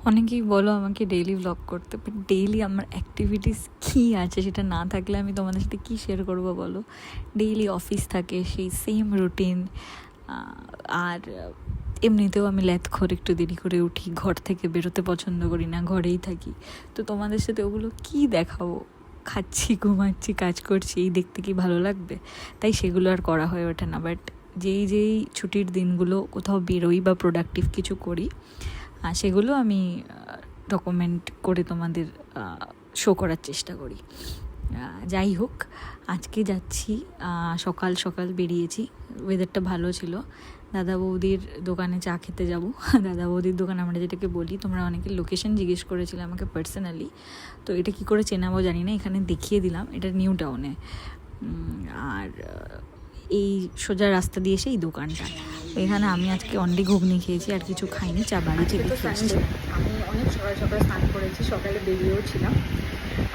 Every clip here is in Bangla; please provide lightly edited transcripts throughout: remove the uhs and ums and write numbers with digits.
অনেকেই বলো আমাকে ডেইলি ব্লগ করতে, বাট ডেইলি আমার অ্যাক্টিভিটিস কী আছে সেটা না থাকলে আমি তোমাদের সাথে কী শেয়ার করবো বলো। ডেইলি অফিস থাকে, সেই সেম রুটিন। আর এমনিতেও আমি ল্যাথখোর, একটু দেরি করে উঠি, ঘর থেকে বেরোতে পছন্দ করি না, ঘরেই থাকি। তো তোমাদের সাথে ওগুলো কী দেখাবো? খাচ্ছি, ঘুমাচ্ছি, কাজ করছি, এই দেখতে কি ভালো লাগবে? তাই সেগুলো আর করা হয়ে ওঠে না। বাট যেই ছুটির দিনগুলো কোথাও বেরোই বা প্রোডাক্টিভ কিছু করি, সেগুলো আমি ডকুমেন্ট করে তোমাদের শো করার চেষ্টা করি। যাই হোক, আজকে যাচ্ছি, সকাল সকাল বেরিয়েছি, ওয়েদারটা ভালো ছিল। দাদা বৌদির দোকানে চা খেতে যাব। দাদা বৌদির দোকান আমরা যেটাকে বলি, তোমরা অনেকে লোকেশন জিজ্ঞেস করেছিলে আমাকে পার্সোনালি, তো এটা কি করে চেনাবো জানি না, এখানে দেখিয়ে দিলাম, এটা নিউ টাউনে। আর এই সোজা রাস্তা দিয়ে এসে এই দোকানটা, এখানে আমি আজকে অনলি ঘুগনি খেয়েছি, আর কিছু খাইনি, চা বাড়ি থেকে খেয়েছি। আমি অনেক সকাল সকাল স্নান করেছি, সকালে বেরিয়েও ছিলাম।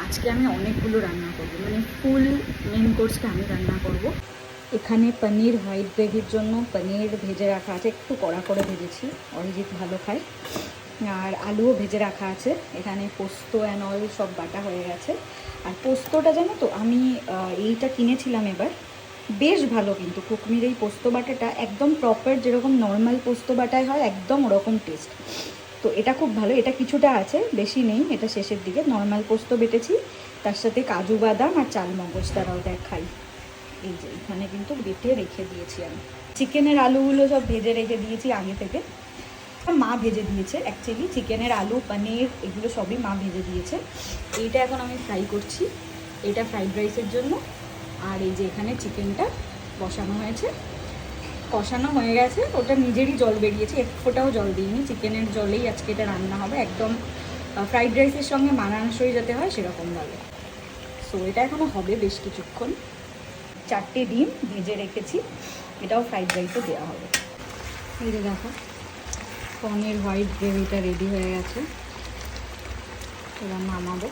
আজকে আমি অনেকগুলো রান্না করবো, মানে ফুল মেন কোর্সটা আমি রান্না করব। এখানে পনির হোয়াইট গ্রেভির জন্য পনির ভেজে রাখা আছে, একটু কড়া করে ভেজেছি, অরিজিৎ ভালো খায়। আর আলুও ভেজে রাখা আছে। এখানে পোস্ত অ্যান্ড অল সব বাটা হয়ে গেছে। আর পোস্তটা জানো তো, আমি এইটা কিনেছিলাম এবার, বেশ ভালো, কিন্তু কুকমির এই পোস্ত বাটাটা একদম প্রপার, যেরকম নর্মাল পোস্ত বাটায় হয় একদম ওরকম টেস্ট। তো এটা খুব ভালো। এটা কিছুটা আছে, বেশি নেই, এটা শেষের দিকে। নর্মাল পোস্ত বেটেছি, তার সাথে কাজু বাদাম আর চালমগজ দ্বারাও খাই। এই যে এখানে কিন্তু বেটে রেখে দিয়েছি আমি। চিকেনের আলুগুলো সব ভেজে রেখে দিয়েছি আগে থেকে, মা ভেজে দিয়েছে অ্যাকচুয়ালি। চিকেনের আলু, পনির এগুলো সবই মা ভেজে দিয়েছে। এইটা এখন আমি ফ্রাই করছি, এটা ফ্রাইড রাইসের জন্য। আর এই যে এখানে চিকেনটা বসানো হয়েছে, কষানো হয়ে গেছে, ওটা নিজেরই জল বেরিয়েছে, এক ফোঁটাও জল দিইনি। চিকেনের জলেই আজকে এটা রান্না হবে, একদম ফ্রাইড রাইসের সঙ্গে মানানসই যাতে হয় সেরকমভাবে। সো এটা এখনও হবে বেশ কিছুক্ষণ। 4টে ডিম ভেজে রেখেছি, এটাও ফ্রাইড রাইসে দেওয়া হবে। এই যে দেখো, পনির হোয়াইট গ্রেভিটা রেডি হয়ে গেছে, এবার নামাবো।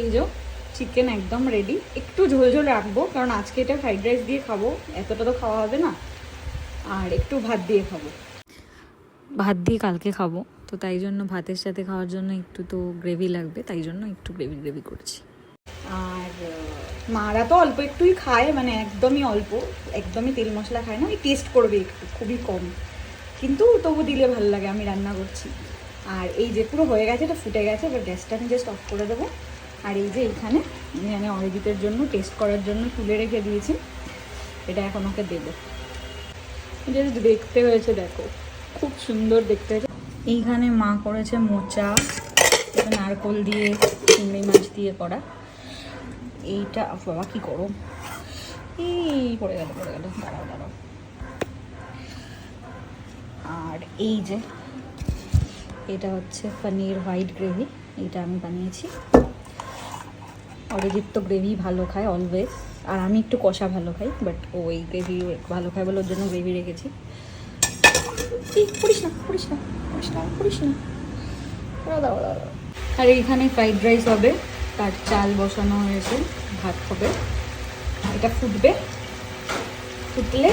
এই যে চিকেন একদম রেডি। একটু ঝোল ঝোল রাখবো, কারণ আজকে এটা ফ্রাইড রাইস দিয়ে খাবো, এতটা তো খাওয়া হবে না। আর একটু ভাত দিয়ে খাবো, ভাত দিয়ে কালকে খাবো, তো তাই জন্য ভাতের সাথে খাওয়ার জন্য একটু তো গ্রেভি লাগবে, তাই জন্য একটু গ্রেভি করছি। আর মারা তো অল্প একটুই খায়, মানে একদমই অল্প, একদমই তেল মশলা খায় না, ওই টেস্ট করবে একটু, খুবই কম, কিন্তু তবু দিলে ভালো লাগে। আমি রান্না করছি। আর এই যে পুরো হয়ে গেছে, এটা ফুটে গেছে, এবার গ্যাসটা আমি জাস্ট অফ করে দেবো। আর এই যে এইখানে আমি অরিজিতের জন্য টেস্ট করার জন্য তুলে রেখে দিয়েছি, এটা এখন ওকে দেবো। জাস্ট দেখতে হয়েছে, দেখো খুব সুন্দর দেখতে হয়েছে। এইখানে মা করেছে মোচা, এটা নারকোল দিয়ে, চিংড়ি মাছ দিয়ে করা। এইটা বাবা কি গরম, এই পড়ে গেল দাঁড়াও। আর এই যে এটা হচ্ছে পনির হোয়াইট গ্রেভি, এটা আমি বানিয়েছি। অরিজিৎ তো গ্রেভি ভালো খায় অলওয়েজ, আর আমি একটু কষা ভালো খাই, বাট ওই গ্রেভি ভালো খায় বলে ওর জন্য গ্রেভি রেখেছি। করিস না, দাও। আর এইখানে ফ্রাইড রাইস হবে, তার চাল বসানো হয়েছে, ভাত হবে, এটা ফুটবে। ফুটলে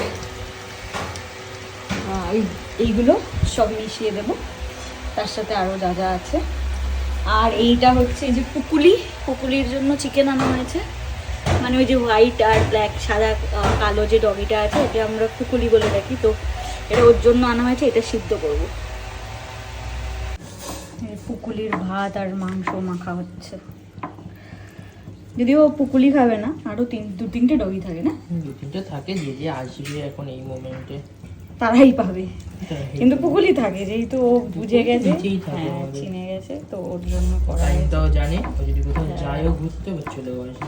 এইগুলো সব মিশিয়ে দেবো, তার সাথে আরও যা যা আছে। আর এইটা হচ্ছে এই যে পুকুলির জন্য চিকেন আনা হয়েছে, মানে ওই যে হোয়াইট আর ব্ল্যাক, সাদা কালো যে ডগিটা আছে, এটা আমরা পুকুলি বলে রাখি, তো এটা ওর জন্য আনা হয়েছে, এটা সিদ্ধ করব। পুকুলির ভাত আর মাংস মাখা হচ্ছে, যদিও পুকুলি খাবে না, আরও 2-3টে ডগি থাকে না, 2-3টে থাকে, যে আসবে এখন এই মোমেন্টে তারাই পাবে, কিন্তু পুকুলি থাকে, যেহেতু ও বুঝে গেছে, হ্যাঁ চিনে গেছে, তো ওর জন্য করা। তাও জানে ও যদি কোথাও যায়ও ঘুরতে চলে আসে।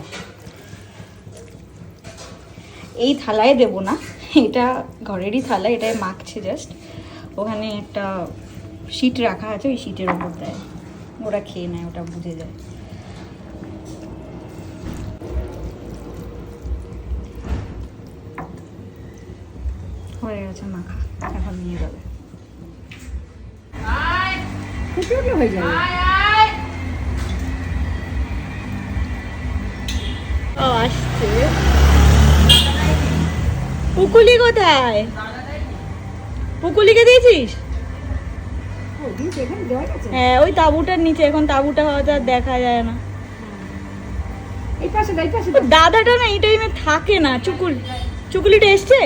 এই থালায় দেবো না, এটা ঘরেরই থালা, এটাই মাখছে জাস্ট। ওখানে একটা শিট রাখা আছে, ওই শিটের ওপর দেয়, ওরা খেয়ে নেয়, ওটা বুঝে যায়। হয়ে গেছে মাখা, এখন নিয়ে যাবে, ফুটে হয়ে যাবে। ও আসছে, পুকুলি কোথায়? পুকুলিকে দিয়েছিস? হ্যাঁ ওই তাঁবুটার নিচে, এখন তাঁবুটা হয়তো আর দেখা যায় না। এই পাশে দাও, এই পাশে ও দাও। দাদাটা না এই টাইমে থাকে না। চুকুলিটা এসছে?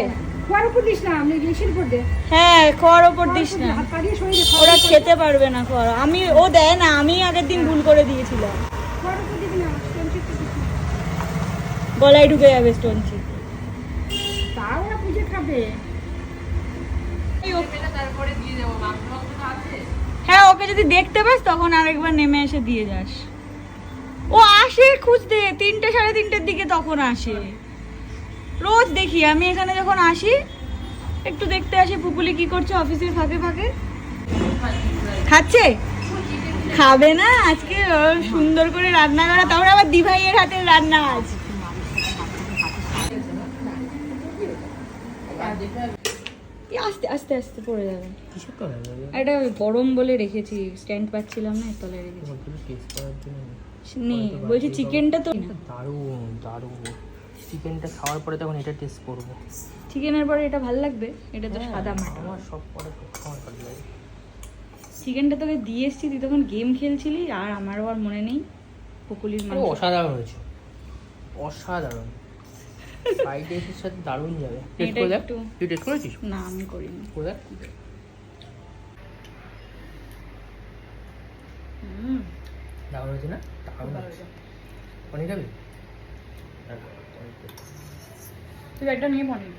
খোয়ার উপর দিস না, আমি ইসের উপর দে। হ্যাঁ খড় ওপর দিস না, হাত পা দিয়ে শরীরে ওরা খেতে পারবে না খড়। ও দেয় না, আমি আগের দিন ভুল করে দিয়েছিলাম। খোয়ার উপর দিবি না, স্টোন চিপ দিবি না। গলায় ঢুকে যাবে স্টোন চিপ। তা ওরা পুজো খাবে। হ্যাঁ ওকে যদি দেখতে পাস তখন আরেকবার নেমে এসে দিয়ে যাস। ও আসে খুঁজতে 3টে 3:30-এর দিকে, তখন আসে। রোজ দেখি আমি এখানে যখন আসি একটু দেখতে আসি পুপুলি কি করছে অফিসের ফাঁকে ফাঁকে। খাচ্ছে? খাবে না আজকে? ওর সুন্দর করে রান্না করা, তারপরে আবার দিভাইয়ের হাতের রান্না আজ। আস্তে আস্তে আস্তে পড়ে যাবে। কিসের কালার লাগে? এটা গরম বলে রেখেছি, স্ট্যান্ড পাচ্ছিলাম না, তলে রেখেছি। টেস্ট করার জন্য নেই বলছি চিকেনটা তো দারুণ দারুণ। চিকেনটা খাওয়ার পরে তখন এটা টেস্ট করবো। চিকেনের পরে এটা ভাল লাগবে, এটা তো সাদা মাটা। আমার সব পরে খুব খাওয়ার ভালো লাগে। চিকেনটা তোকে দিয়ে এসছি, তুই তখন গেম খেলছিলি, আর আমারও আর মনে নেই। পুকুলির আরে মাংস অসাধারণ হয়েছে, অসাধারণ। ফ্রাইড রাইসের সাথে দারুণ যাবে। টেস্ট এটা করে দেখ। একটু- তুই টেস্ট করেছিস? না আমি করিনি। করে দেখ। দারুণ হয়েছে না? দারুণ হয়েছে। পনির খাবি? তুই একটা নিয়ে পনির।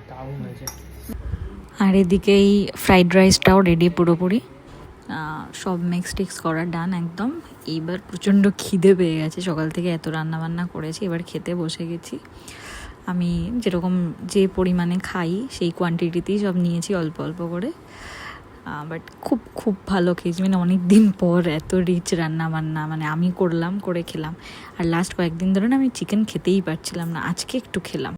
দারুণ হয়েছে। আর এদিকে এই ফ্রাইড রাইসটাও রেডি পুরোপুরি, সব মিক্স টিক্স করা ডান একদম। এইবার প্রচণ্ড খিদে পেয়ে গেছে, সকাল থেকে এত রান্না বান্না করেছি, এবার খেতে বসে গেছি। আমি যেরকম যে পরিমাণে খাই সেই কোয়ান্টিটিতেই সব নিয়েছি, অল্প অল্প করে। বাট খুব খুব ভালো খেয়েছি, মানে অনেক দিন পর এত রিচ রান্না বান্না মানে আমি করলাম, করে খেলাম। আর লাস্ট কয়েকদিন ধরে না আমি চিকেন খেতেই পারছিলাম না, আজকে একটু খেলাম।